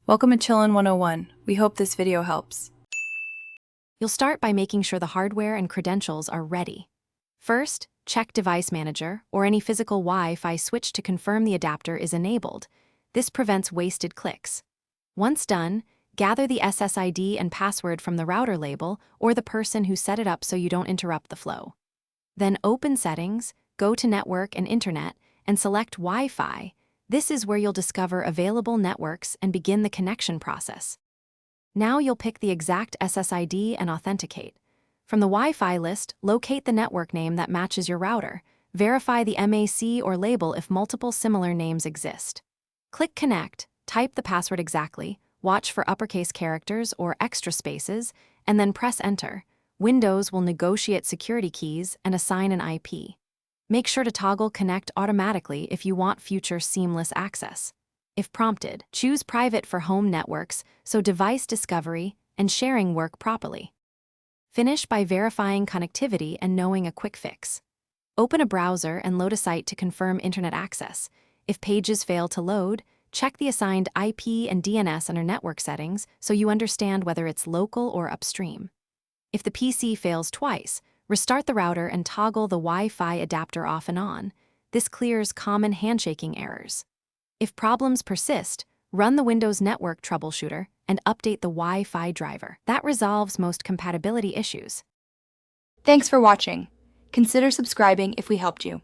Welcome to Chillin' 101. We hope this video helps. You'll start by making sure the hardware and credentials are ready. First, check Device Manager or any physical Wi-Fi switch to confirm the adapter is enabled. This prevents wasted clicks. Once done, gather the SSID and password from the router label or the person who set it up so you don't interrupt the flow. Then open Settings, go to Network and Internet, and select Wi-Fi. This is where you'll discover available networks and begin the connection process. Now you'll pick the exact SSID and authenticate. From the Wi-Fi list, locate the network name that matches your router. Verify the MAC or label if multiple similar names exist. Click Connect, type the password exactly, watch for uppercase characters or extra spaces, and then press Enter. Windows will negotiate security keys and assign an IP. Make sure to toggle Connect automatically if you want future seamless access. If prompted, choose Private for home networks so device discovery and sharing work properly. Finish by verifying connectivity and knowing a quick fix. Open a browser and load a site to confirm internet access. If pages fail to load, check the assigned IP and DNS under network settings so you understand whether it's local or upstream. If the PC fails twice, restart the router and toggle the Wi-Fi adapter off and on. This clears common handshaking errors. If problems persist, run the Windows Network Troubleshooter and update the Wi-Fi driver. That resolves most compatibility issues. Thanks for watching. Consider subscribing if we helped you.